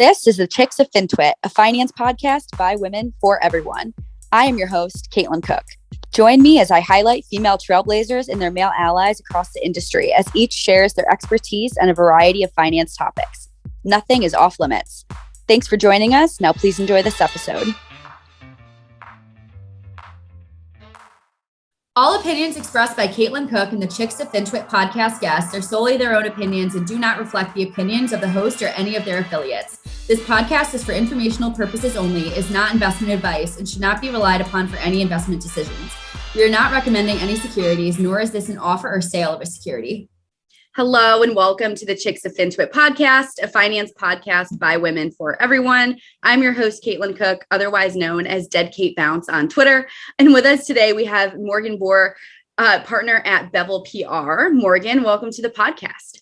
This is the Chicks of FinTwit, a finance podcast by women for everyone. I am your host, Caitlin Cook. Join me as I highlight female trailblazers and their male allies across the industry as each shares their expertise on a variety of finance topics. Nothing is off limits. Thanks for joining us. Now please enjoy this episode. All opinions expressed by Caitlin Cook and the Chicks of FinTwit podcast guests are solely their own opinions and do not reflect the opinions of the host or any of their affiliates. This podcast is for informational purposes only, is not investment advice, and should not be relied upon for any investment decisions. We are not recommending any securities, nor is this an offer or sale of a security. Hello and welcome to the Chicks of FinTwit podcast, a finance podcast by women for everyone. I'm your host, Caitlin Cook, otherwise known as Dead Kate Bounce on Twitter. And with us today, we have Morgan Bohr, partner at Bevel PR. Morgan, welcome to the podcast.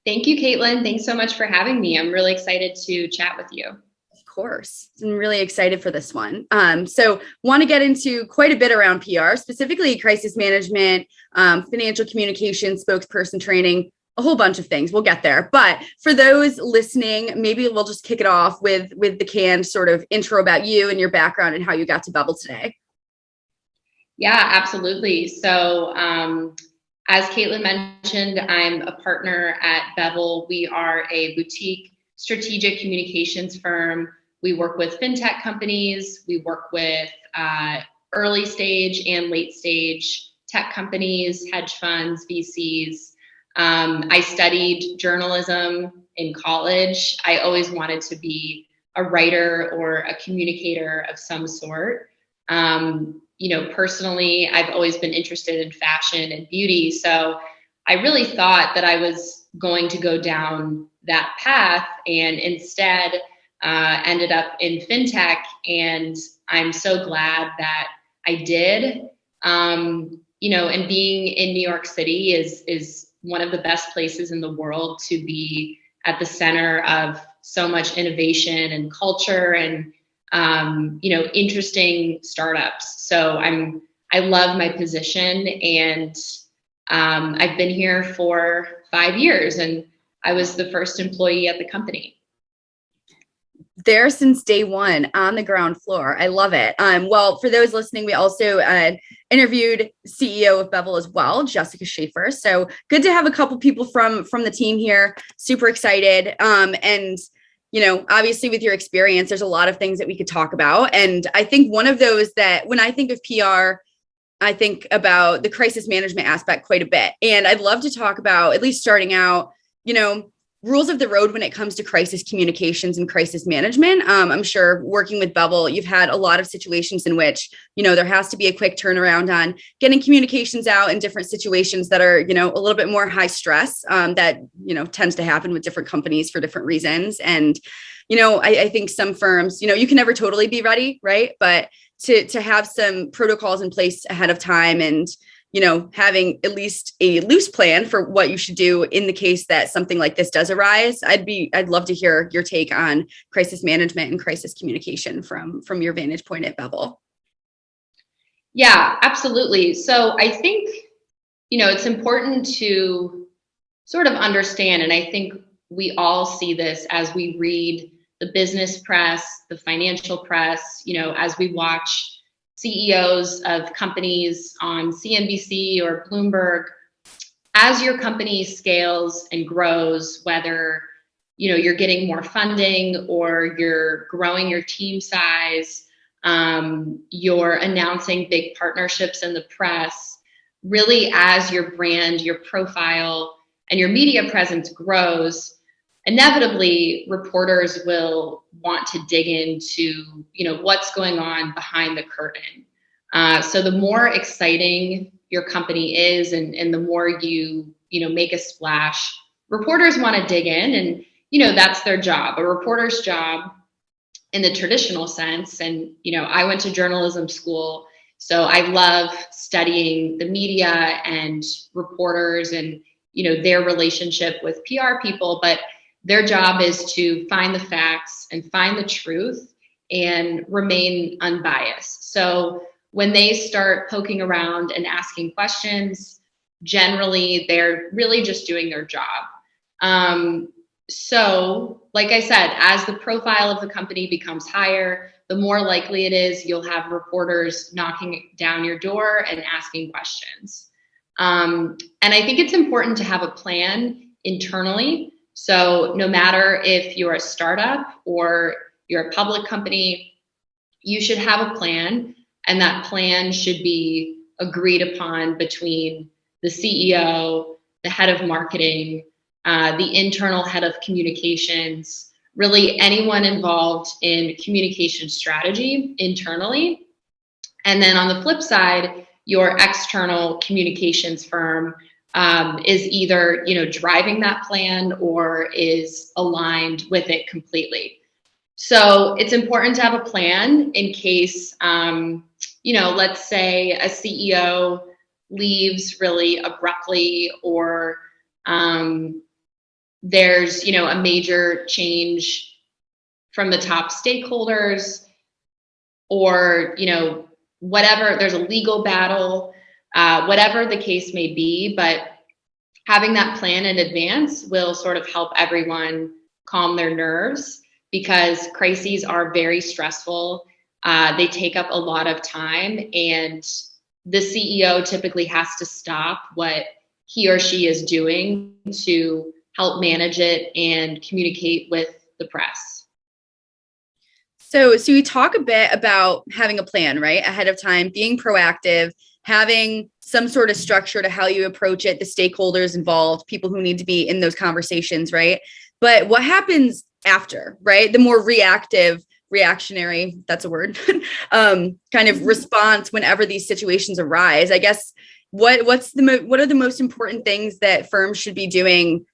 Thank you, Caitlin. Thanks so much for having me. I'm really excited to chat with you. Of course. I'm really excited for this one. So want to get into quite a bit around PR, specifically crisis management, financial communication, spokesperson training, a whole bunch of things. We'll get there. But for those listening, maybe we'll just kick it off with the canned sort of intro about you and your background and how you got to Bevel today. Yeah, absolutely. So as Caitlin mentioned, I'm a partner at Bevel. We are a boutique strategic communications firm. We work with fintech companies. We work with early stage and late stage tech companies, hedge funds, VCs. I studied journalism in college. I always wanted to be a writer or a communicator of some sort. Personally, I've always been interested in fashion and beauty. So I really thought that I was going to go down that path and instead ended up in fintech. And I'm so glad that I did. And being in New York City is one of the best places in the world to be at the center of so much innovation and culture and, interesting startups. So I love my position and I've been here for 5 years and I was the first employee at the company. There since day one on the ground floor. I love it. Well, for those listening, we also interviewed CEO of Bevel as well, Jessica Schaefer. So good to have a couple people from the team here. Super excited. And obviously with your experience, there's a lot of things that we could talk about. And I think one of those that when I think of PR, I think about the crisis management aspect quite a bit. And I'd love to talk about, at least starting out, rules of the road when it comes to crisis communications and crisis management. I'm sure working with Bevel, you've had a lot of situations in which, there has to be a quick turnaround on getting communications out in different situations that are, a little bit more high stress that, tends to happen with different companies for different reasons. And, I think some firms, you can never totally be ready, right? But to have some protocols in place ahead of time and, having at least a loose plan for what you should do in the case that something like this does arise. I'd love to hear your take on crisis management and crisis communication from your vantage point at Bevel. Yeah, absolutely. So I think, it's important to sort of understand, and I think we all see this as we read the business press, the financial press, as we watch CEOs of companies on CNBC or Bloomberg. As your company scales and grows, whether you're getting more funding or you're growing your team size, you're announcing big partnerships in the press, really as your brand, your profile, and your media presence grows, inevitably reporters will want to dig into, what's going on behind the curtain. So the more exciting your company is and the more you make a splash, reporters want to dig in and, that's their job, a reporter's job in the traditional sense. And, I went to journalism school, so I love studying the media and reporters and, their relationship with PR people, but their job is to find the facts and find the truth and remain unbiased. So when they start poking around and asking questions, generally they're really just doing their job. So, like I said, as the profile of the company becomes higher, the more likely it is you'll have reporters knocking down your door and asking questions. And I think it's important to have a plan internally. So, no matter if you're a startup or you're a public company, you should have a plan, and that plan should be agreed upon between the CEO, the head of marketing, the internal head of communications, really anyone involved in communication strategy internally. And then on the flip side, your external communications firm is either, driving that plan or is aligned with it completely. So it's important to have a plan in case, let's say a CEO leaves really abruptly, or there's, a major change from the top stakeholders, or, whatever, there's a legal battle, whatever the case may be. But having that plan in advance will sort of help everyone calm their nerves, because crises are very stressful. They take up a lot of time, and the CEO typically has to stop what he or she is doing to help manage it and communicate with the press. So you talk a bit about having a plan, right? Ahead of time, being proactive, having some sort of structure to how you approach it, the stakeholders involved, people who need to be in those conversations, right? But what happens after, right? The more reactionary, that's a word, kind of response whenever these situations arise. I guess what are the most important things that firms should be doing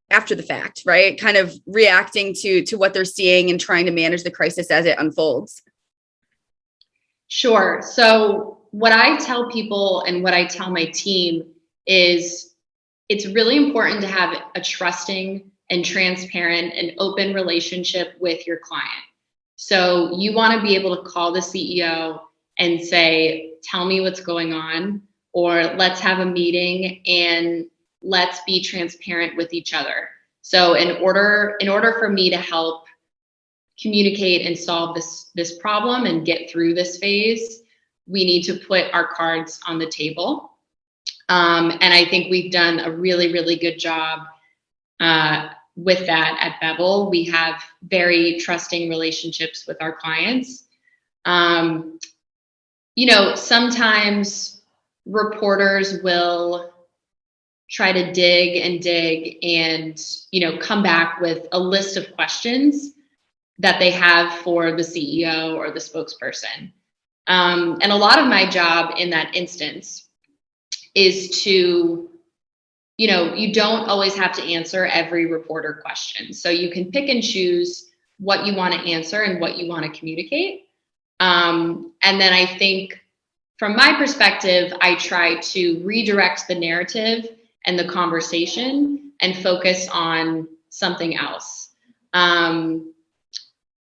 after the fact, right? Kind of reacting to what they're seeing and trying to manage the crisis as it unfolds. Sure. So what I tell people and what I tell my team is it's really important to have a trusting and transparent and open relationship with your client. So you want to be able to call the CEO and say, tell me what's going on, or let's have a meeting and let's be transparent with each other. So in order for me to help communicate and solve this problem and get through this phase, we need to put our cards on the table. And I think we've done a really, really good job with that at Bevel. We have very trusting relationships with our clients. Sometimes reporters will try to dig and, come back with a list of questions that they have for the CEO or the spokesperson. And a lot of my job in that instance is to, you don't always have to answer every reporter question. So you can pick and choose what you want to answer and what you want to communicate. And then I think from my perspective, I try to redirect the narrative and the conversation and focus on something else. And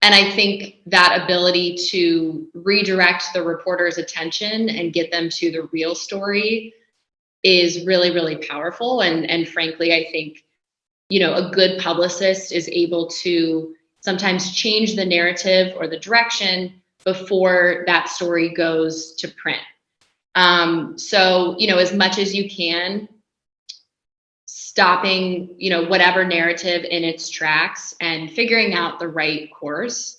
I think that ability to redirect the reporter's attention and get them to the real story is really, really powerful. And frankly, I think, a good publicist is able to sometimes change the narrative or the direction before that story goes to print. So, as much as you can, stopping, whatever narrative in its tracks and figuring out the right course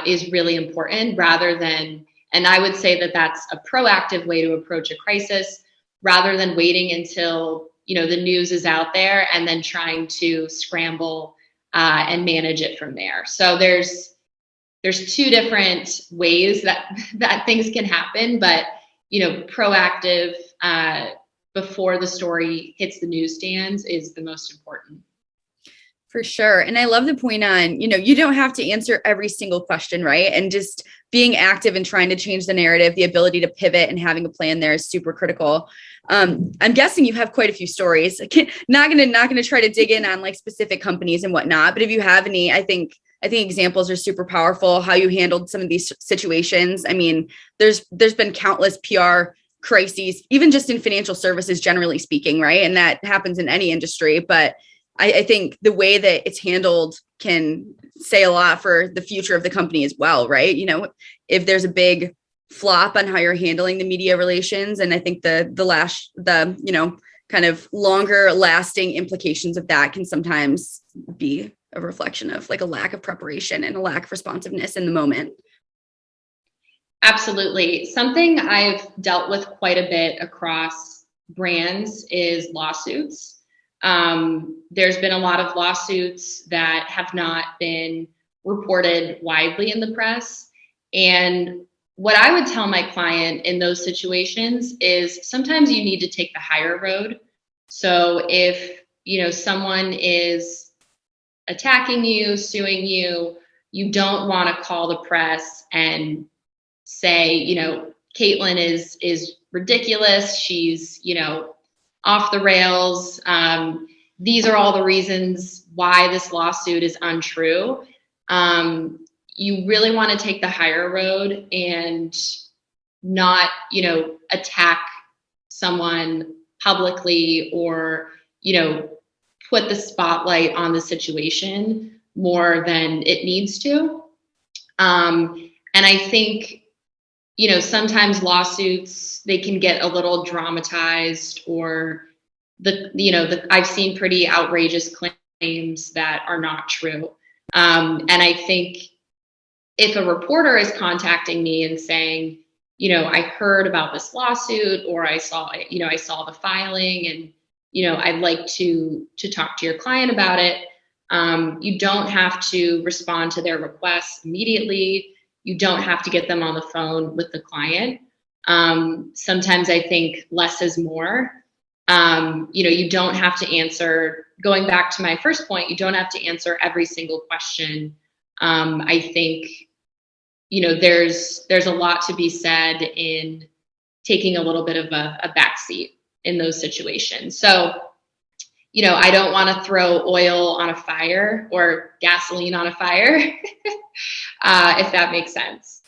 is really important, rather than, and I would say that that's a proactive way to approach a crisis, rather than waiting until, the news is out there and then trying to scramble and manage it from there. So there's two different ways that things can happen, but, proactive before the story hits the newsstands is the most important. For sure. And I love the point on, you don't have to answer every single question, right? And just being active and trying to change the narrative, the ability to pivot and having a plan there is super critical. I'm guessing you have quite a few stories. Not gonna try to dig in on like specific companies and whatnot, but if you have any, I think examples are super powerful, how you handled some of these situations. I mean, there's been countless PR crises, even just in financial services, generally speaking, right? And that happens in any industry, but I think the way that it's handled can say a lot for the future of the company as well, right? If there's a big flop on how you're handling the media relations, and I think the kind of longer lasting implications of that can sometimes be a reflection of like a lack of preparation and a lack of responsiveness in the moment. Absolutely. Something I've dealt with quite a bit across brands is lawsuits. There's been a lot of lawsuits that have not been reported widely in the press. And what I would tell my client in those situations is sometimes you need to take the higher road. So if, someone is attacking you, suing you, you don't want to call the press and say, Caitlin is ridiculous. She's, off the rails. These are all the reasons why this lawsuit is untrue. You really want to take the higher road and not, attack someone publicly or, put the spotlight on the situation more than it needs to. And I think, sometimes lawsuits, they can get a little dramatized, or I've seen pretty outrageous claims that are not true. And I think if a reporter is contacting me and saying, I heard about this lawsuit, or I saw the filing, and, I'd like to talk to your client about it. You don't have to respond to their requests immediately. You don't have to get them on the phone with the client. Sometimes I think less is more. You don't have to answer, going back to my first point, you don't have to answer every single question. I think, there's a lot to be said in taking a little bit of a backseat in those situations. So, I don't want to throw oil on a fire or gasoline on a fire, if that makes sense.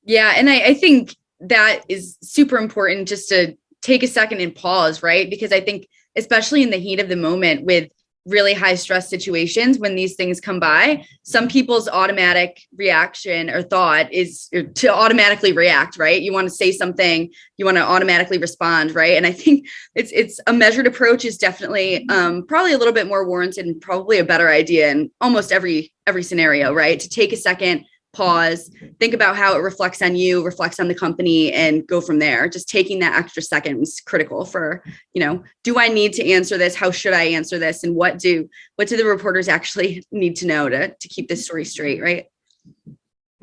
Yeah. And I think that is super important, just to take a second and pause, right? Because I think, especially in the heat of the moment with really high stress situations, when these things come by, some people's automatic reaction or thought is to automatically react, right? You want to say something, you want to automatically respond, right? And I think it's a measured approach is definitely probably a little bit more warranted, and probably a better idea in almost every scenario, right? To take a second, pause, think about how it reflects on you, reflects on the company, and go from there. Just taking that extra second is critical for, do I need to answer this? How should I answer this? And what do the reporters actually need to know to keep this story straight, right?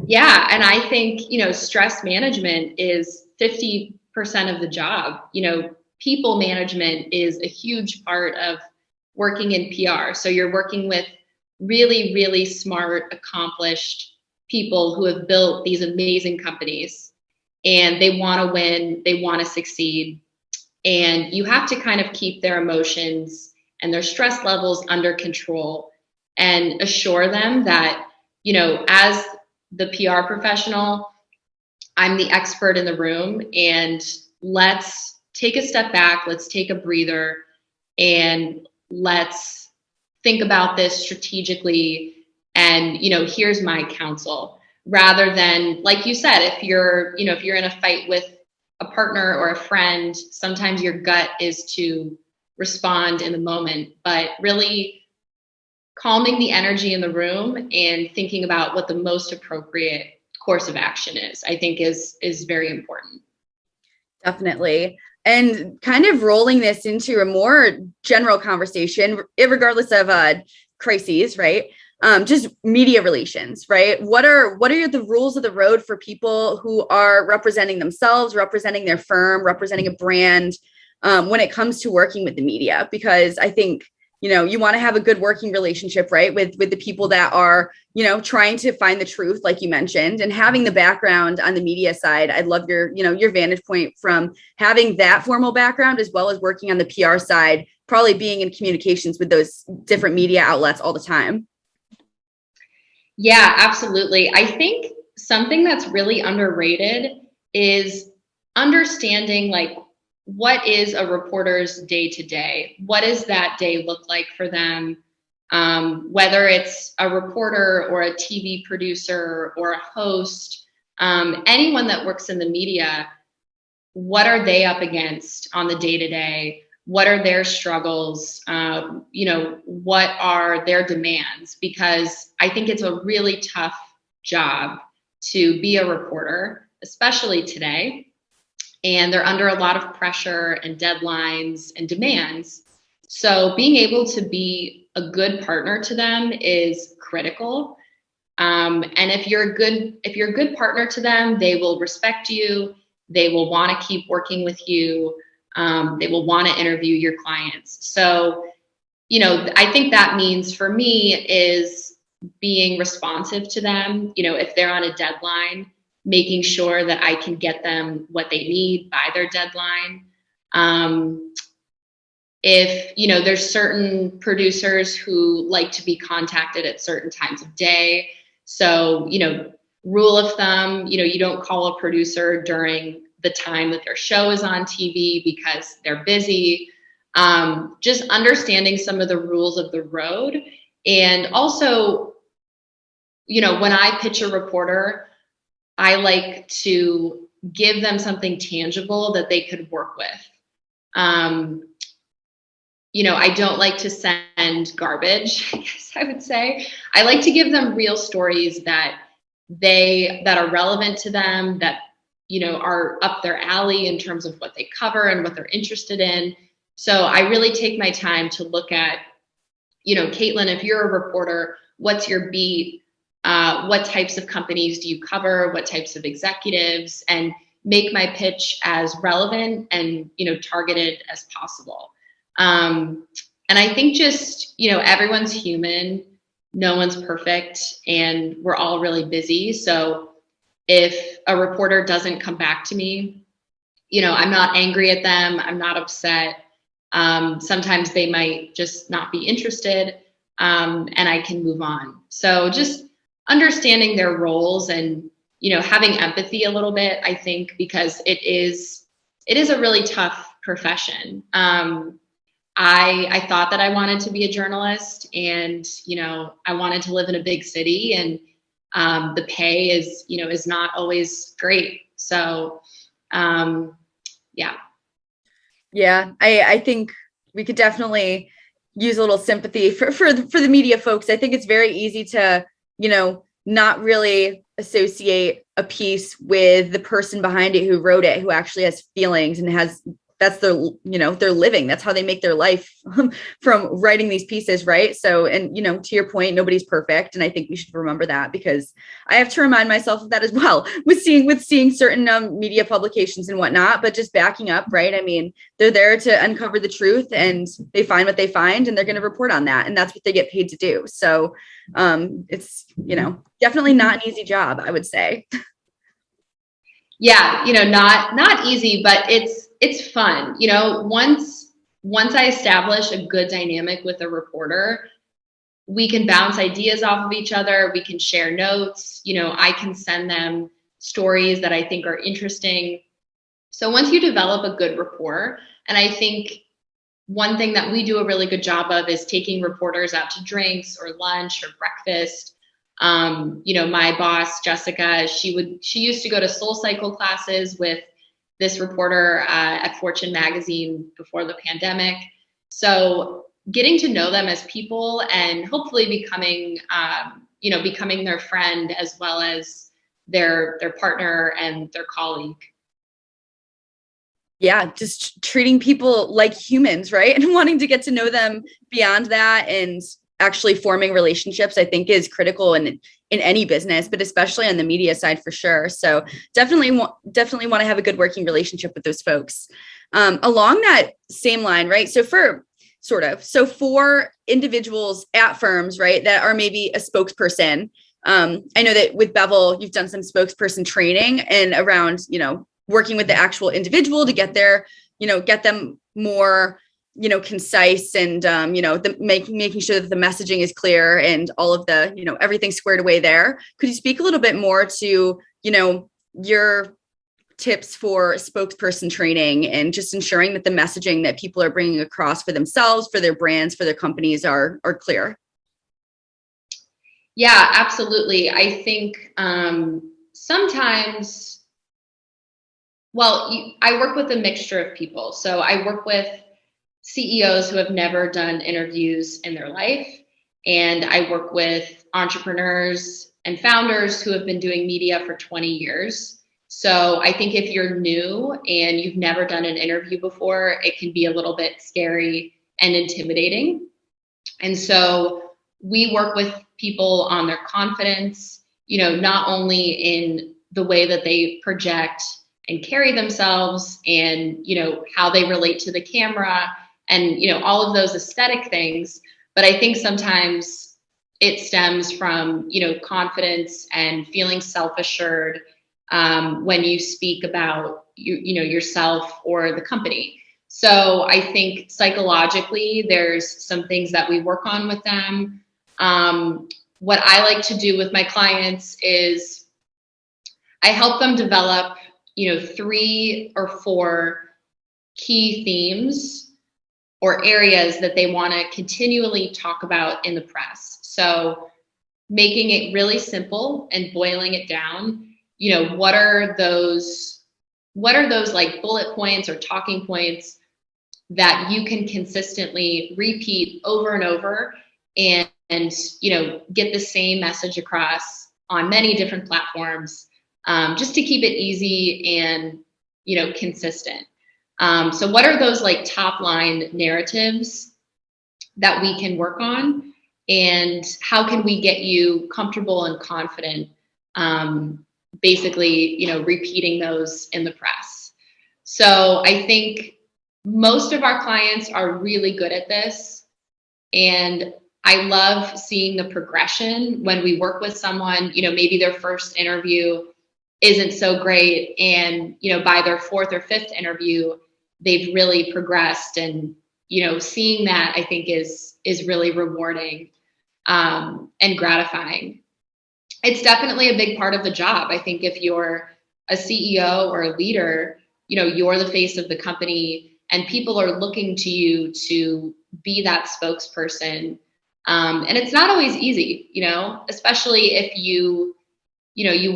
Yeah. And I think, stress management is 50% of the job. People management is a huge part of working in PR. So you're working with really, really smart, accomplished people who have built these amazing companies, and they want to win, they want to succeed. And you have to kind of keep their emotions and their stress levels under control, and assure them that, as the PR professional, I'm the expert in the room, and let's take a step back, let's take a breather, and let's think about this strategically. And, here's my counsel, rather than, like you said, if you're in a fight with a partner or a friend, sometimes your gut is to respond in the moment, but really calming the energy in the room and thinking about what the most appropriate course of action is, I think is very important. Definitely. And kind of rolling this into a more general conversation, regardless of crises, right? Just media relations, right? What are the rules of the road for people who are representing themselves, representing their firm, representing a brand, when it comes to working with the media? Because I think, you want to have a good working relationship, right? With the people that are, trying to find the truth, like you mentioned, and having the background on the media side. I'd love your vantage point from having that formal background, as well as working on the PR side, probably being in communications with those different media outlets all the time. Yeah, absolutely. I think something that's really underrated is understanding like what is a reporter's day to day? What does that day look like for them? Whether it's a reporter or a TV producer or a host, anyone that works in the media, what are they up against on the day to day? What are their struggles? What are their demands? Because I think it's a really tough job to be a reporter, especially today. And they're under a lot of pressure and deadlines and demands. So being able to be a good partner to them is critical. And if you're a good partner to them, they will respect you. They will want to keep working with you. They will want to interview your clients. So, I think that means for me is being responsive to them. If they're on a deadline, making sure that I can get them what they need by their deadline. If, there's certain producers who like to be contacted at certain times of day. So, rule of thumb, you don't call a producer during the time that their show is on TV because they're busy. Just understanding some of the rules of the road. And also, when I pitch a reporter, I like to give them something tangible that they could work with. I don't like to send garbage, I guess I would say. I like to give them real stories that are relevant to them, that, are up their alley in terms of what they cover and what they're interested in. So I really take my time to look at, Caitlin, if you're a reporter, what's your beat? What types of companies do you cover? What types of executives? And make my pitch as relevant and, targeted as possible. And I think just, everyone's human, no one's perfect, and we're all really busy. So if a reporter doesn't come back to me, I'm not angry at them. I'm not upset. Sometimes they might just not be interested, and I can move on. So just understanding their roles and, having empathy a little bit, I think, because it is a really tough profession. I thought that I wanted to be a journalist, and, I wanted to live in a big city, and the pay is not always great. So, yeah. Yeah, I think we could definitely use a little sympathy for the media folks. I think it's very easy to, not really associate a piece with the person behind it who wrote it, who actually has feelings and that's their, their living. That's how they make their life from writing these pieces. Right. So, and, to your point, nobody's perfect. And I think we should remember that, because I have to remind myself of that as well with seeing certain media publications and whatnot, but just backing up. Right. I mean, they're there to uncover the truth, and they find what they find, and they're going to report on that. And that's what they get paid to do. So it's, definitely not an easy job, I would say. Yeah. Not easy, but it's fun. Once I establish a good dynamic with a reporter, we can bounce ideas off of each other. We can share notes. I can send them stories that I think are interesting. So once you develop a good rapport, and I think one thing that we do a really good job of is taking reporters out to drinks or lunch or breakfast. My boss, Jessica, she used to go to SoulCycle classes with this reporter at Fortune magazine before the pandemic. So getting to know them as people and hopefully becoming their friend as well as their partner and their colleague. Yeah, just treating people like humans, right? And wanting to get to know them beyond that, and actually forming relationships, I think, is critical in any business, but especially on the media side for sure. So definitely want to have a good working relationship with those folks. Along that same line, right? So for individuals at firms, right, that are maybe a spokesperson, I know that with Bevel, you've done some spokesperson training and around, working with the actual individual to get them more, concise and, making sure that the messaging is clear and all of the, everything squared away there. Could you speak a little bit more to, your tips for spokesperson training and just ensuring that the messaging that people are bringing across for themselves, for their brands, for their companies are clear? Yeah, absolutely. I think sometimes, I work with a mixture of people. So I work with CEOs who have never done interviews in their life. And I work with entrepreneurs and founders who have been doing media for 20 years. So I think if you're new and you've never done an interview before, it can be a little bit scary and intimidating. And so we work with people on their confidence, not only in the way that they project and carry themselves and, how they relate to the camera and, all of those aesthetic things. But I think sometimes it stems from, confidence and feeling self-assured when you speak about, yourself or the company. So I think psychologically, there's some things that we work on with them. What I like to do with my clients is I help them develop, 3 or 4 key themes or areas that they want to continually talk about in the press. So making it really simple and boiling it down, what are those like bullet points or talking points that you can consistently repeat over and over and get the same message across on many different platforms, just to keep it easy and consistent. So what are those like top line narratives that we can work on, and how can we get you comfortable and confident, basically, repeating those in the press? So I think most of our clients are really good at this. And I love seeing the progression when we work with someone, maybe their first interview isn't so great. And, by their 4th or 5th interview, they've really progressed. And, seeing that I think is really rewarding, and gratifying. It's definitely a big part of the job. I think if you're a CEO or a leader, you're the face of the company and people are looking to you to be that spokesperson. And it's not always easy, especially if you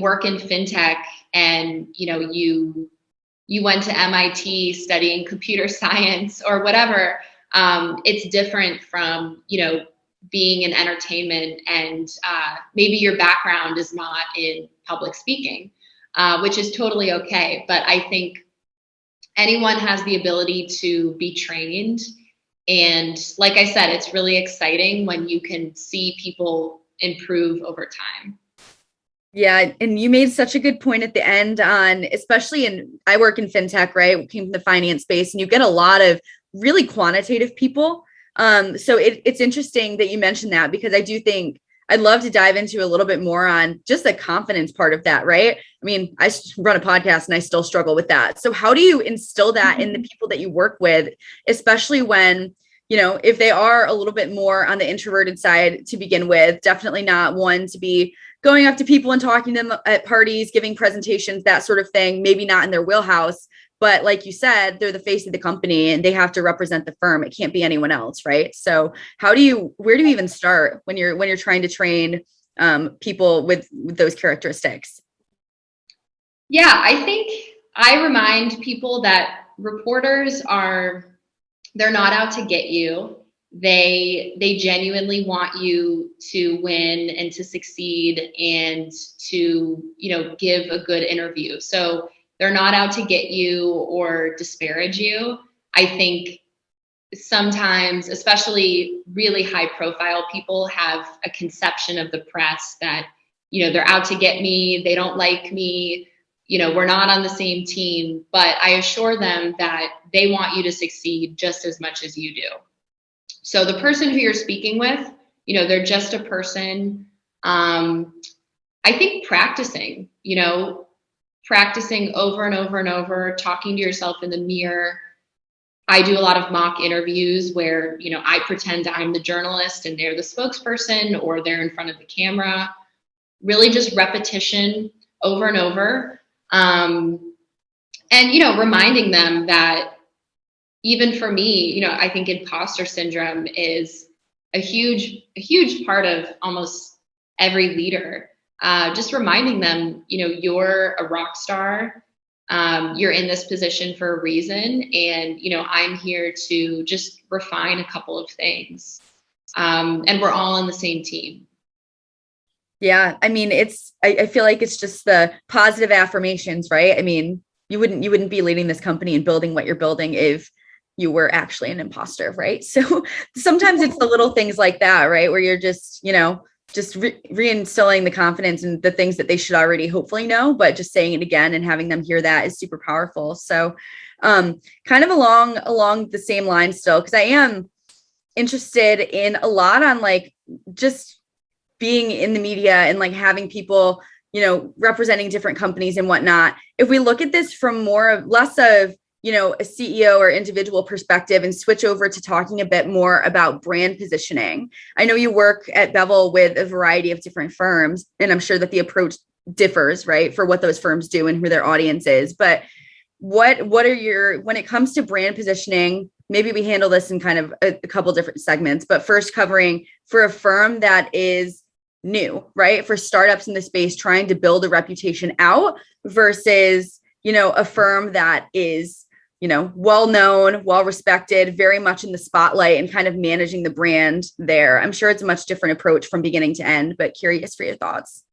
work in fintech and, you went to MIT studying computer science or whatever. It's different from, being in entertainment and maybe your background is not in public speaking, which is totally okay. But I think anyone has the ability to be trained. And like I said, it's really exciting when you can see people improve over time. Yeah, and you made such a good point at the end on, especially I work in fintech, right? Came from the finance space, and you get a lot of really quantitative people. So it's interesting that you mentioned that, because I do think I'd love to dive into a little bit more on just the confidence part of that, right? I mean, I run a podcast and I still struggle with that. So how do you instill that in the people that you work with, especially when, if they are a little bit more on the introverted side to begin with, definitely not one to be going up to people and talking to them at parties, giving presentations, that sort of thing, maybe not in their wheelhouse. But like you said, they're the face of the company and they have to represent the firm. It can't be anyone else, right? So where do you even start when you're trying to train people with those characteristics? Yeah, I think I remind people that they're not out to get you. They genuinely want you to win and to succeed and to, give a good interview. So they're not out to get you or disparage you. I think sometimes, especially really high profile people, have a conception of the press that, they're out to get me, they don't like me, we're not on the same team. But I assure them that they want you to succeed just as much as you do. So the person who you're speaking with, they're just a person. I think practicing over and over and over, talking to yourself in the mirror. I do a lot of mock interviews where, I pretend I'm the journalist and they're the spokesperson, or they're in front of the camera. Really just repetition over and over. And, reminding them that even for me, I think imposter syndrome is a huge part of almost every leader. Just reminding them, you're a rock star. You're in this position for a reason. And, I'm here to just refine a couple of things. And we're all on the same team. Yeah. I mean, I feel like it's just the positive affirmations, right? I mean, you wouldn't be leading this company and building what you're building if you were actually an imposter, right? So sometimes it's the little things like that, right? Where you're just, reinstilling the confidence and the things that they should already hopefully know, but just saying it again and having them hear that is super powerful. So kind of along the same line still, because I am interested in a lot on like just being in the media and like having people, representing different companies and whatnot. If we look at this from less of, a CEO or individual perspective and switch over to talking a bit more about brand positioning. I know you work at Bevel with a variety of different firms, and I'm sure that the approach differs, right, for what those firms do and who their audience is. But what are when it comes to brand positioning, maybe we handle this in kind of a couple different segments, but first covering for a firm that is new, right? For startups in the space, trying to build a reputation out versus, a firm that is, well-known, well-respected, very much in the spotlight and kind of managing the brand there. I'm sure it's a much different approach from beginning to end, but curious for your thoughts.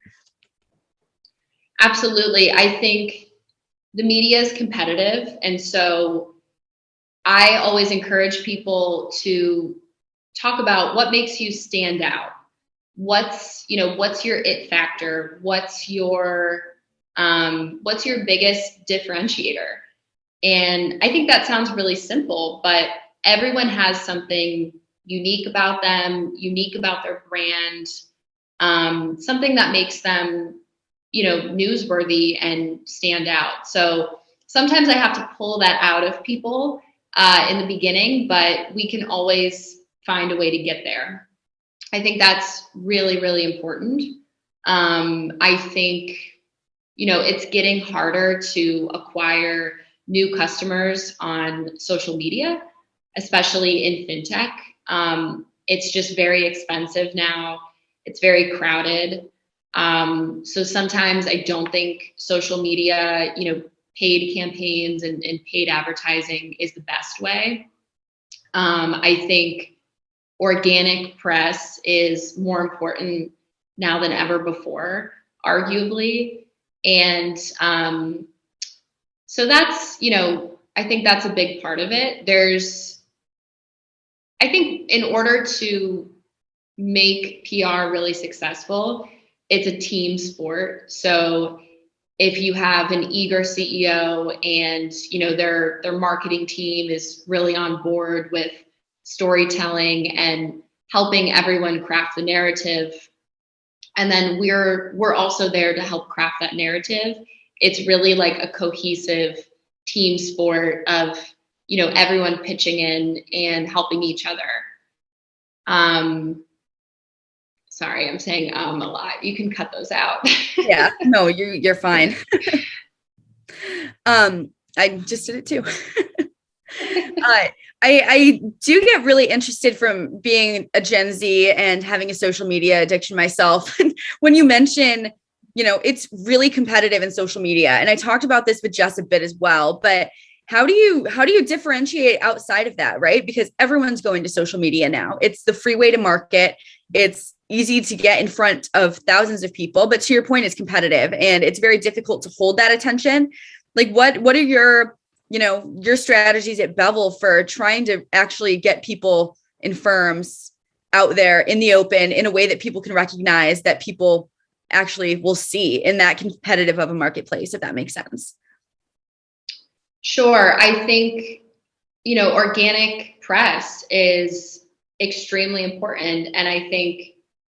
Absolutely. I think the media is competitive. And so I always encourage people to talk about what makes you stand out. What's your it factor? What's your biggest differentiator? And I think that sounds really simple, but everyone has something unique about them, unique about their brand, something that makes them, newsworthy and stand out. So sometimes I have to pull that out of people in the beginning, but we can always find a way to get there. I think that's really, really important. I think, it's getting harder to acquire new customers on social media, especially in fintech. It's just very expensive now. It's very crowded. So sometimes I don't think social media, paid campaigns and paid advertising is the best way. I think organic press is more important now than ever before, arguably. And so that's, I think that's a big part of it. I think in order to make PR really successful, it's a team sport. So if you have an eager CEO and, their marketing team is really on board with storytelling and helping everyone craft the narrative, and then we're also there to help craft that narrative, it's really like a cohesive team sport of, everyone pitching in and helping each other. Sorry, I'm saying a lot. You can cut those out. Yeah, no, you're fine. I just did it too. I do get really interested from being a Gen Z and having a social media addiction myself. When you mention, it's really competitive in social media. And I talked about this with Jess a bit as well, but how do you differentiate outside of that, right? Because everyone's going to social media now. It's the free way to market. It's easy to get in front of thousands of people, but to your point, it's competitive and it's very difficult to hold that attention. Like what are your strategies at Bevel for trying to actually get people in firms out there in the open in a way that people can recognize, that people actually will see in that competitive of a marketplace, if that makes sense? Sure. I think, organic press is extremely important. And I think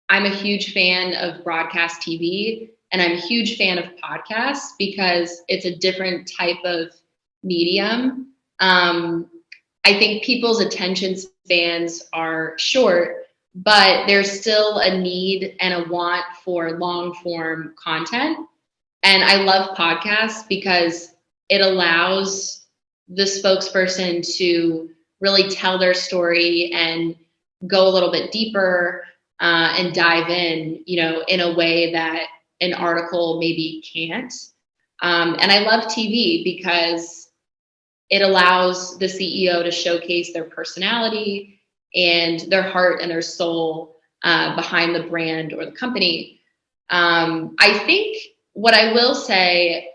I'm a huge fan of broadcast TV and I'm a huge fan of podcasts because it's a different type of medium. I think people's attention spans are short, but there's still a need and a want for long form content. And I love podcasts because it allows the spokesperson to really tell their story and go a little bit deeper and dive in, in a way that an article maybe can't. And I love TV because it allows the CEO to showcase their personality and their heart and their soul behind the brand or the company. I think what I will say,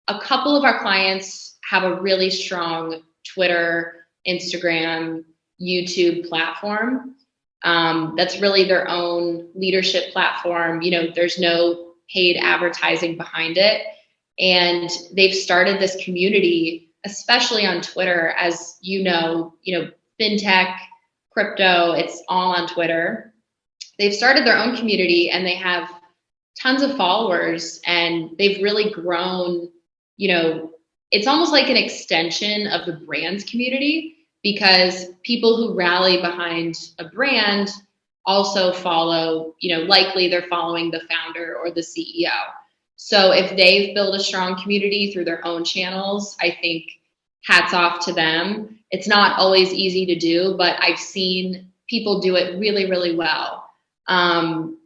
a couple of our clients have a really strong Twitter, Instagram, YouTube platform. That's really their own leadership platform. There's no paid advertising behind it. And they've started this community, especially on Twitter, as fintech, crypto, it's all on Twitter. They've started their own community and they have tons of followers, and they've really grown. It's almost like an extension of the brand's community, because people who rally behind a brand also follow, likely they're following the founder or the CEO. So if they've built a strong community through their own channels, I think hats off to them. It's not always easy to do, but I've seen people do it really, really well. And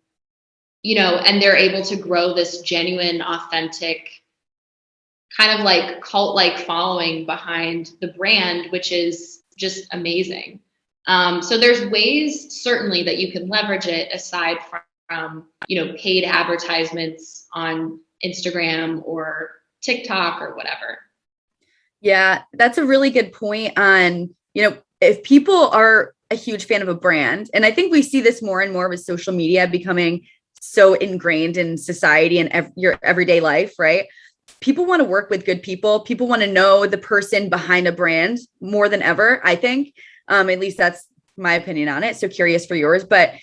they're able to grow this genuine, authentic, kind of like cult-like following behind the brand, which is just amazing. So there's ways certainly that you can leverage it aside from, paid advertisements on Instagram or TikTok or whatever. Yeah, that's a really good point on, if people are a huge fan of a brand, and I think we see this more and more with social media becoming so ingrained in society and your everyday life, right? People want to work with good people. People want to know the person behind a brand more than ever, I think. At least that's my opinion on it. So curious for yours. But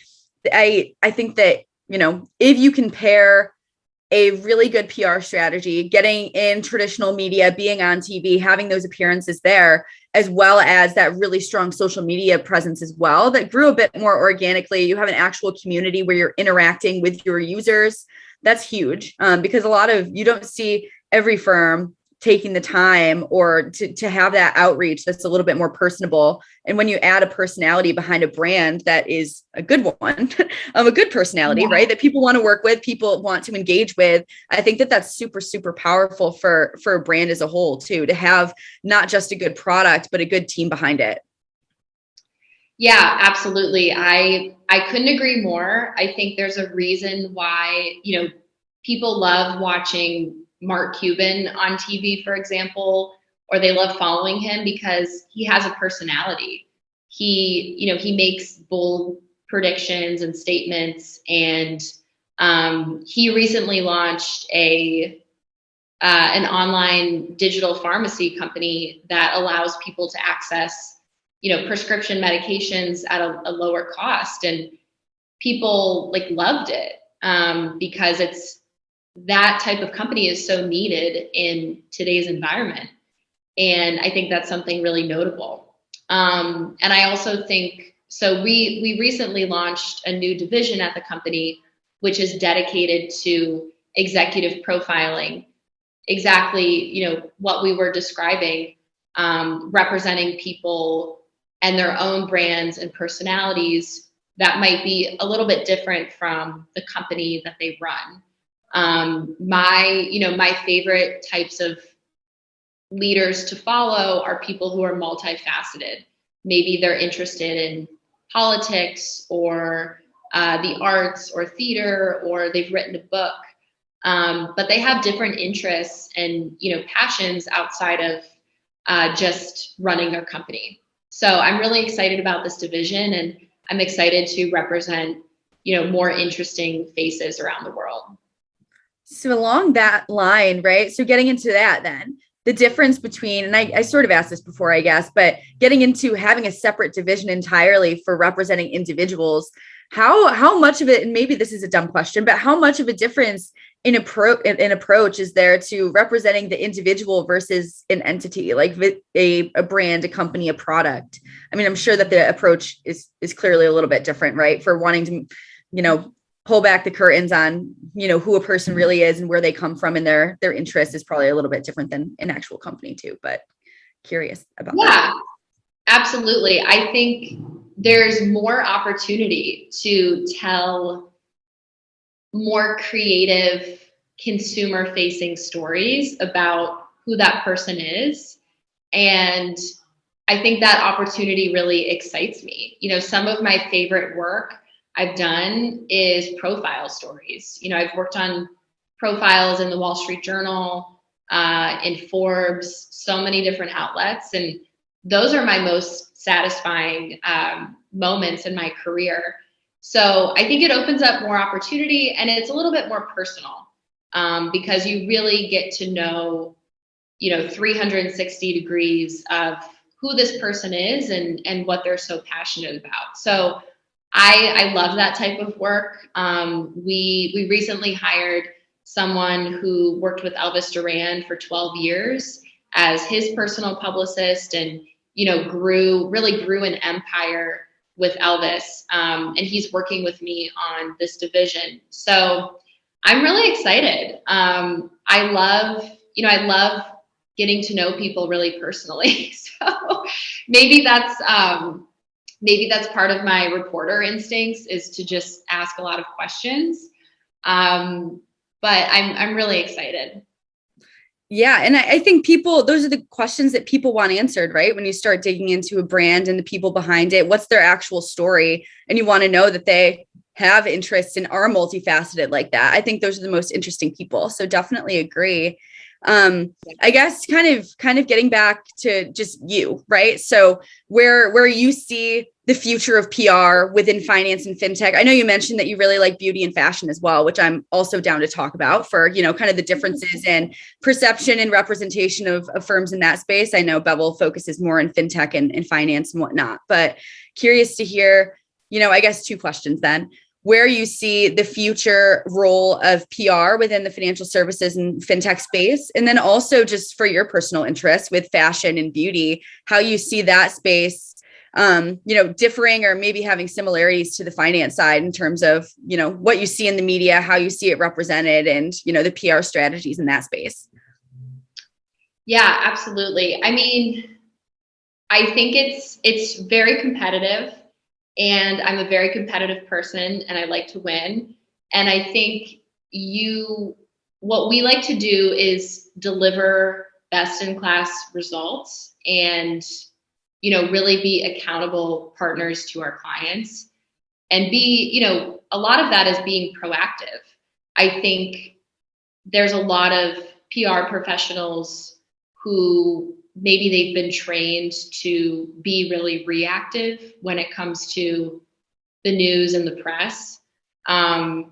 I think that, if you can pair a really good PR strategy, getting in traditional media, being on TV, having those appearances there, as well as that really strong social media presence as well, that grew a bit more organically. You have an actual community where you're interacting with your users. That's huge, because you don't see every firm taking the time or to have that outreach that's a little bit more personable. And when you add a personality behind a brand that is a good one, a good personality, right, that people want to work with, people want to engage with, I think that that's super, super powerful for a brand as a whole too, to have not just a good product, but a good team behind it. Yeah, absolutely. I couldn't agree more. I think there's a reason why, people love watching Mark Cuban on TV, for example, or they love following him because he has a personality. He makes bold predictions and statements, and he recently launched an online digital pharmacy company that allows people to access, prescription medications at a lower cost, and people loved it because that type of company is so needed in today's environment. And I think that's something really notable. And I also think, so we recently launched a new division at the company, which is dedicated to executive profiling. Exactly, what we were describing, representing people and their own brands and personalities that might be a little bit different from the company that they run. My favorite types of leaders to follow are people who are multifaceted. Maybe they're interested in politics or the arts or theater, or they've written a book, but they have different interests and passions outside of just running their company. So I'm really excited about this division, and I'm excited to represent more interesting faces around the world. So along that line, right? So getting into that then, the difference between, and I sort of asked this before, I guess, but getting into having a separate division entirely for representing individuals, how much of it, and maybe this is a dumb question, but how much of a difference in approach is there to representing the individual versus an entity, like a brand, a company, a product? I mean, I'm sure that the approach is clearly a little bit different, right? For wanting to, pull back the curtains on, who a person really is and where they come from, and their interest is probably a little bit different than an actual company too. But curious about that. Yeah, absolutely. I think there's more opportunity to tell more creative consumer facing stories about who that person is. And I think that opportunity really excites me. Some of my favorite work I've done is profile stories. I've worked on profiles in the Wall Street Journal, in Forbes, so many different outlets. And those are my most satisfying moments in my career. So I think it opens up more opportunity, and it's a little bit more personal because you really get to know, 360 degrees of who this person is and what they're so passionate about. So I love that type of work. We recently hired someone who worked with Elvis Duran for 12 years as his personal publicist, and really grew an empire with Elvis. And he's working with me on this division. So I'm really excited. I love getting to know people really personally. So maybe that's part of my reporter instincts, is to just ask a lot of questions. But I'm really excited. Yeah. And I think those are the questions that people want answered, right? When you start digging into a brand and the people behind it, what's their actual story? And you want to know that they have interests and are multifaceted like that. I think those are the most interesting people. So definitely agree. I guess kind of getting back to just you, right? So where you see the future of PR within finance and fintech. I know you mentioned that you really like beauty and fashion as well, which I'm also down to talk about for, kind of the differences in perception and representation of firms in that space. I know Bevel focuses more on fintech and finance and whatnot, but curious to hear, I guess 2 questions then. Where you see the future role of PR within the financial services and fintech space. And then also just for your personal interest with fashion and beauty, how you see that space, differing or maybe having similarities to the finance side in terms of, what you see in the media, how you see it represented, and, the PR strategies in that space. Yeah, absolutely. I mean, I think it's very competitive. And I'm a very competitive person, and I like to win. And I think what we like to do is deliver best in class results and, really be accountable partners to our clients, and be, a lot of that is being proactive. I think there's a lot of PR professionals who maybe they've been trained to be really reactive when it comes to the news and the press. And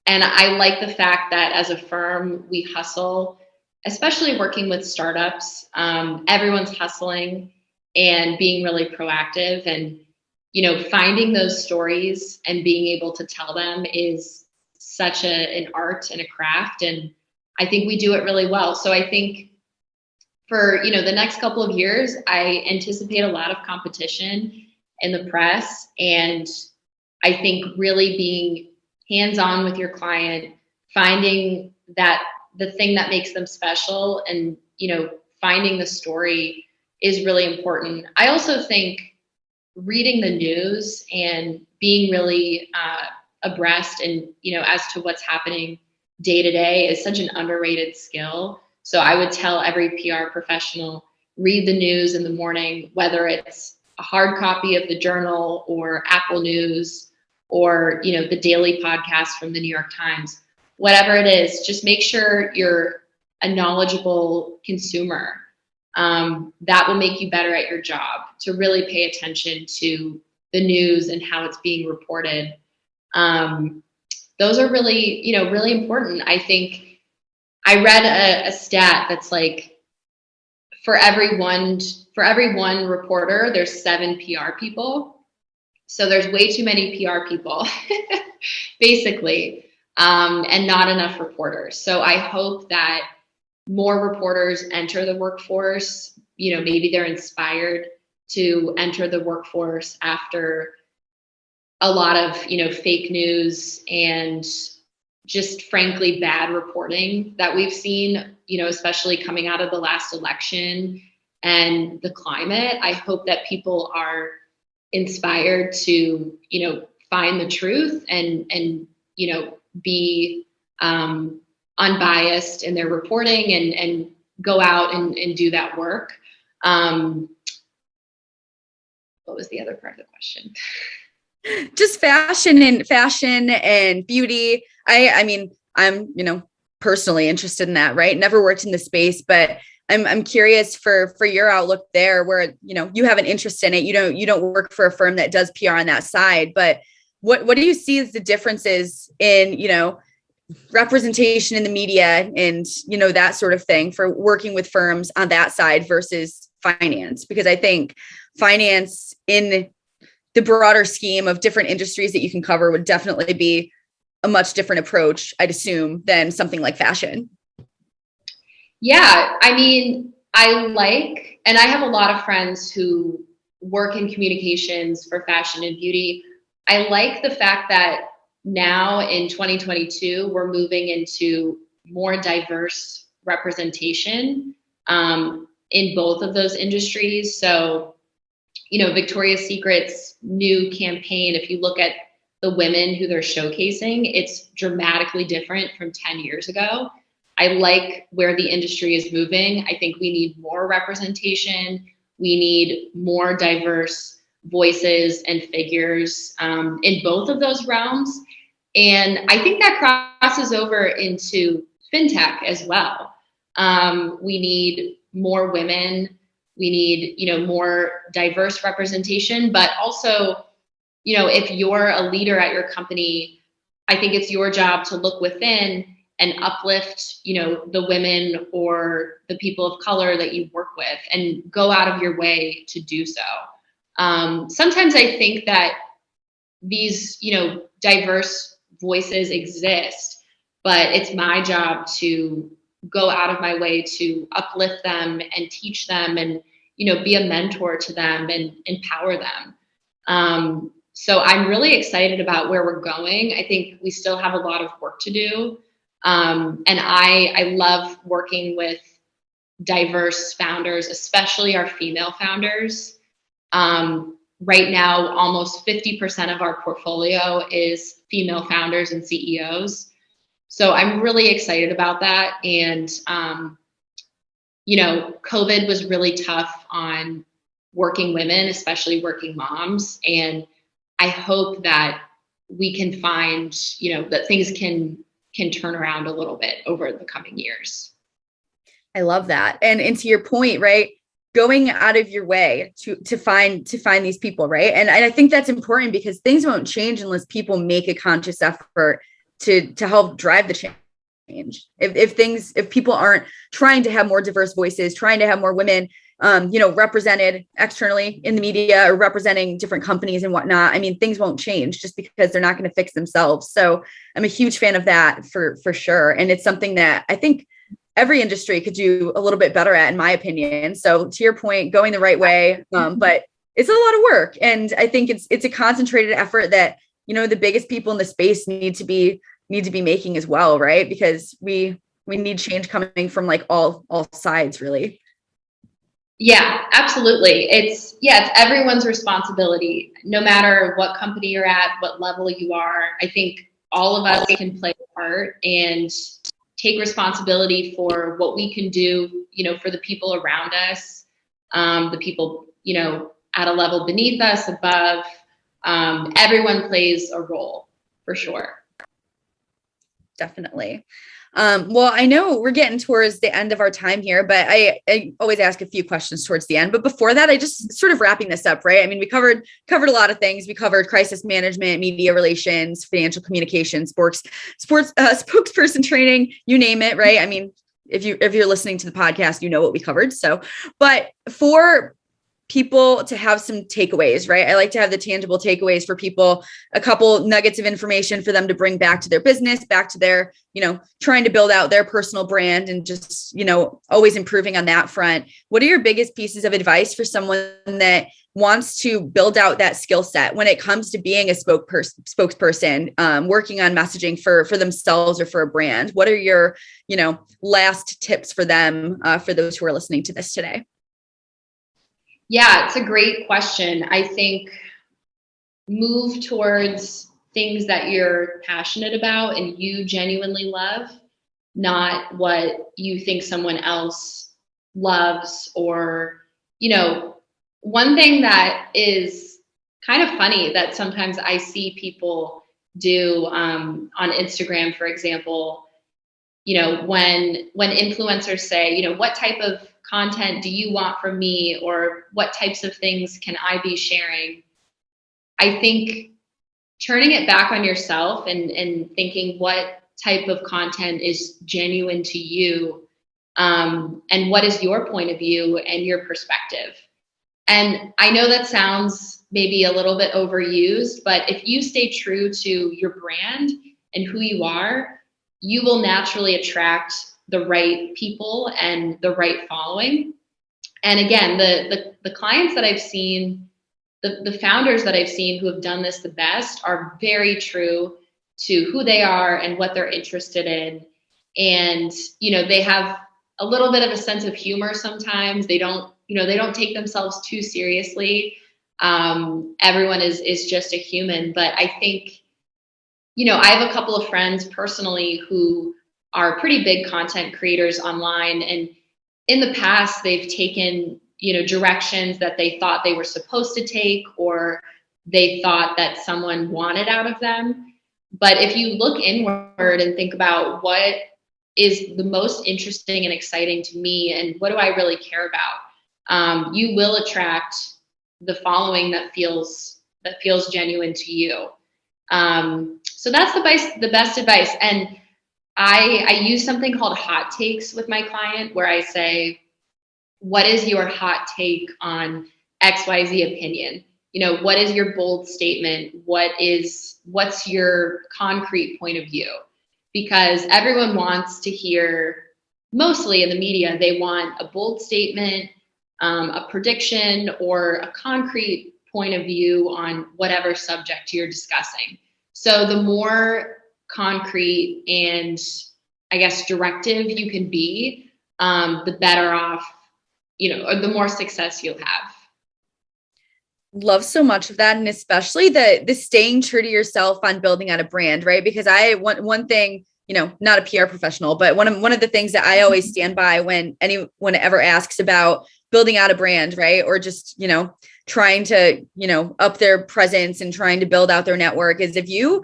I like the fact that as a firm, we hustle, especially working with startups. Everyone's hustling and being really proactive, and, finding those stories and being able to tell them is such an art and a craft. And I think we do it really well. So I think for, the next couple of years, I anticipate a lot of competition in the press. And I think really being hands-on with your client, finding that the thing that makes them special, and, finding the story is really important. I also think reading the news and being really abreast and, as to what's happening day to day is such an underrated skill. So I would tell every PR professional, read the news in the morning, whether it's a hard copy of the Journal or Apple News or, the daily podcast from the New York Times, whatever it is, just make sure you're a knowledgeable consumer. That will make you better at your job, to really pay attention to the news and how it's being reported. Those are really, really important. I think I read a stat that's like, for every one reporter, there's 7 PR people. So there's way too many PR people, basically, and not enough reporters. So I hope that more reporters enter the workforce. Maybe they're inspired to enter the workforce after a lot of, fake news and just frankly bad reporting that we've seen, especially coming out of the last election and the climate. I hope that people are inspired to, find the truth and be unbiased in their reporting and go out and do that work. What was the other part of the question? Just fashion and beauty. I mean, I'm, personally interested in that, right? Never worked in the space, but I'm curious for your outlook there where, you have an interest in it. You don't work for a firm that does PR on that side, but what do you see as the differences in, representation in the media and, that sort of thing for working with firms on that side versus finance? Because I think finance in the broader scheme of different industries that you can cover would definitely be a much different approach, I'd assume, than something like fashion. Yeah, I mean, and I have a lot of friends who work in communications for fashion and beauty. I like the fact that now in 2022, we're moving into more diverse representation in both of those industries. So, Victoria's Secret's new campaign, if you look at the women who they're showcasing, it's dramatically different from 10 years ago. I like where the industry is moving. I think we need more representation. We need more diverse voices and figures in both of those realms. And I think that crosses over into fintech as well. We need more women. We need, more diverse representation, but also, if you're a leader at your company, I think it's your job to look within and uplift, the women or the people of color that you work with and go out of your way to do so. Sometimes I think that these, diverse voices exist, but it's my job to go out of my way to uplift them and teach them and, be a mentor to them and empower them. So I'm really excited about where we're going. I think we still have a lot of work to do. And I love working with diverse founders, especially our female founders. Right now, almost 50% of our portfolio is female founders and CEOs. So I'm really excited about that. And, COVID was really tough on working women, especially working moms. And I hope that we can find, that things can turn around a little bit over the coming years. I love that. And to your point, right? Going out of your way to find these people, right? And I think that's important because things won't change unless people make a conscious effort to help drive the change. If people aren't trying to have more diverse voices, trying to have more women, represented externally in the media or representing different companies and whatnot, I mean, things won't change just because they're not going to fix themselves. So I'm a huge fan of that for sure. And it's something that I think every industry could do a little bit better at, in my opinion. So to your point, going the right way, but it's a lot of work. And I think it's a concentrated effort that, the biggest people in the space need to be making as well, right? Because we need change coming from like all sides, really. Yeah, absolutely. It's everyone's responsibility, no matter what company you're at, what level you are. I think all of us can play a part and take responsibility for what we can do, for the people around us, the people, at a level beneath us, above. Everyone plays a role for sure. Definitely. Well, I know we're getting towards the end of our time here, but I always ask a few questions towards the end. But before that, I just sort of wrapping this up, right? I mean, we covered a lot of things. We covered crisis management, media relations, financial communication, sports, spokesperson training, you name it, right? I mean, if you're listening to the podcast, you know what we covered. So, but for people to have some takeaways, right? I like to have the tangible takeaways for people, a couple nuggets of information for them to bring back to their business, back to their, trying to build out their personal brand and just, always improving on that front. What are your biggest pieces of advice for someone that wants to build out that skill set when it comes to being a spokesperson, working on messaging for themselves or for a brand? What are your, last tips for them, for those who are listening to this today? Yeah, it's a great question. I think move towards things that you're passionate about and you genuinely love, not what you think someone else loves. Or, one thing that is kind of funny that sometimes I see people do on Instagram, for example, when influencers say, what type of content do you want from me, or what types of things can I be sharing? I think turning it back on yourself and thinking what type of content is genuine to you, and what is your point of view and your perspective. And I know that sounds maybe a little bit overused, but if you stay true to your brand and who you are, you will naturally attract the right people and the right following. And again, the clients that I've seen, the founders that I've seen who have done this the best are very true to who they are and what they're interested in. And, they have a little bit of a sense of humor sometimes. They don't take themselves too seriously. Everyone is just a human. But I think, I have a couple of friends personally who are pretty big content creators online. And in the past, they've taken, directions that they thought they were supposed to take, or they thought that someone wanted out of them. But if you look inward and think about what is the most interesting and exciting to me, and what do I really care about, you will attract the following that feels genuine to you. So that's the best advice. And I use something called hot takes with my client, where I say, what is your hot take on XYZ opinion? What is your bold statement? What's your concrete point of view? Because everyone wants to hear, mostly in the media, they want a bold statement, a prediction, or a concrete point of view on whatever subject you're discussing. So the more concrete and, I guess, directive you can be, the better off, or the more success you'll have. Love so much of that. And especially the staying true to yourself on building out a brand, right? Because one thing, not a PR professional, but one of the things that I always stand by when anyone ever asks about building out a brand, right? Or just, trying to, up their presence and trying to build out their network, is if you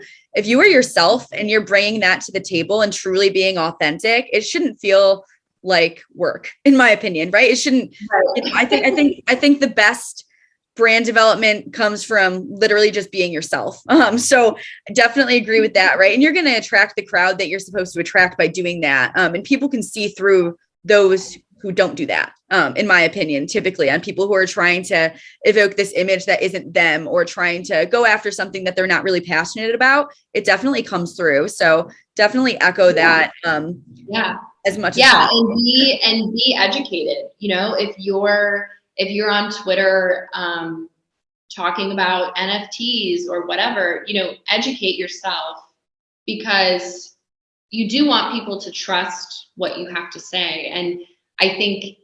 are yourself and you're bringing that to the table and truly being authentic, it shouldn't feel like work, in my opinion, right? It shouldn't. I think the best brand development comes from literally just being yourself. So I definitely agree with that, right? And you're going to attract the crowd that you're supposed to attract by doing that. And people can see through those who don't do that, in my opinion, typically on people who are trying to evoke this image that isn't them, or trying to go after something that they're not really passionate about. It definitely comes through. So definitely echo that. As much as possible. And be educated. If you're on Twitter, talking about NFTs or whatever, educate yourself, because you do want people to trust what you have to say. And I think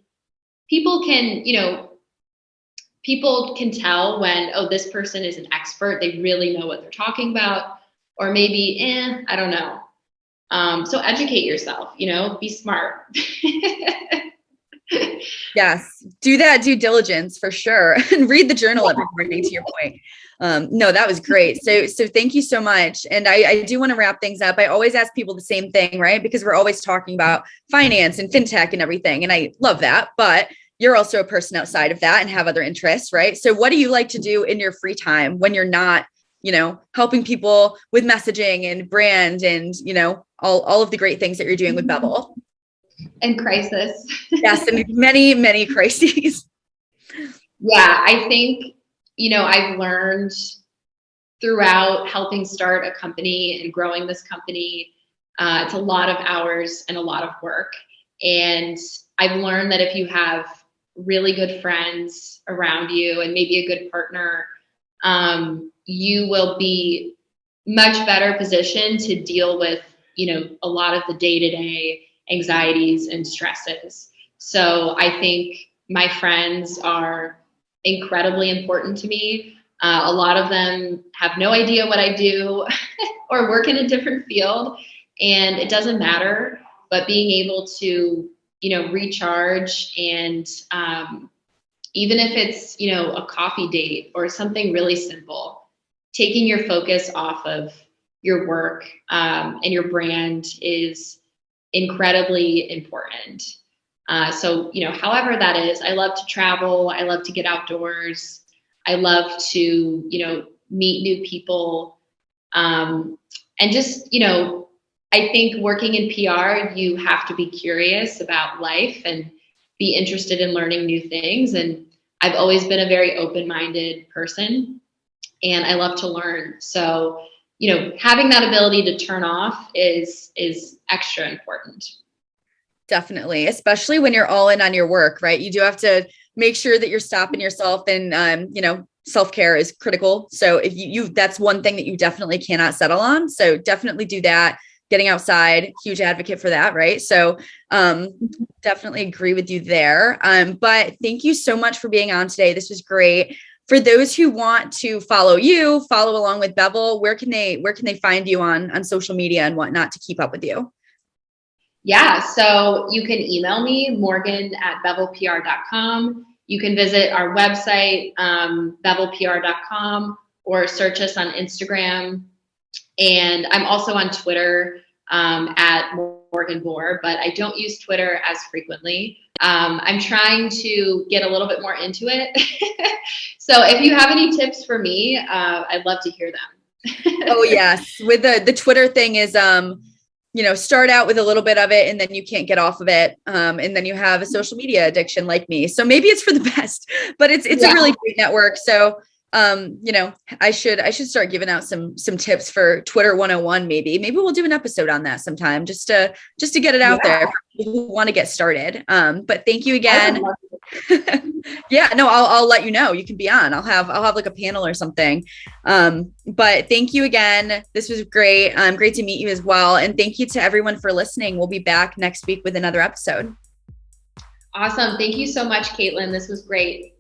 people can tell when, oh, this person is an expert, they really know what they're talking about, or maybe, I don't know. So educate yourself, be smart. Yes, do that due diligence for sure. And read the journal every morning, to your point. No, that was great. So thank you so much. And I do want to wrap things up. I always ask people the same thing, right? Because we're always talking about finance and fintech and everything. And I love that, but you're also a person outside of that and have other interests, right? So what do you like to do in your free time when you're not, helping people with messaging and brand and, all of the great things that you're doing with Bevel? And crisis. Yes, and many, many crises. Yeah, I think, I've learned throughout helping start a company and growing this company, it's a lot of hours and a lot of work. And I've learned that if you have really good friends around you and maybe a good partner, you will be much better positioned to deal with, a lot of the day-to-day anxieties and stresses. So I think my friends are incredibly important to me. A lot of them have no idea what I do or work in a different field, and it doesn't matter. But being able to, recharge and even if it's, a coffee date or something really simple, taking your focus off of your work and your brand is incredibly important. So, however that is, I love to travel. I love to get outdoors. I love to, meet new people. And just, I think working in PR, you have to be curious about life and be interested in learning new things. And I've always been a very open-minded person and I love to learn. So, having that ability to turn off is extra important. Definitely, especially when you're all in on your work, right? You do have to make sure that you're stopping yourself, and self-care is critical. So if you that's one thing that you definitely cannot settle on. So definitely do that. Getting outside, huge advocate for that, right? So definitely agree with you there. But thank you so much for being on today. This was great. For those who want to follow along with Bevel, where can they find you on social media and whatnot to keep up with you? Yeah, so you can email me, morgan@bevelpr.com. You can visit our website, bevelpr.com, or search us on Instagram. And I'm also on Twitter at Morgan Bohr, but I don't use Twitter as frequently. I'm trying to get a little bit more into it. So if you have any tips for me, I'd love to hear them. Oh, yes. With the Twitter thing is, start out with a little bit of it and then you can't get off of it. And then you have a social media addiction like me. So maybe it's for the best, but it's a really great network. So, I should start giving out some tips for Twitter 101. Maybe we'll do an episode on that sometime just to get it out there for people who want to get started. But thank you again. Yeah, no, I'll let you know. You can be on. I'll have like a panel or something. But thank you again. This was great. Great to meet you as well. And thank you to everyone for listening. We'll be back next week with another episode. Awesome. Thank you so much, Caitlin. This was great.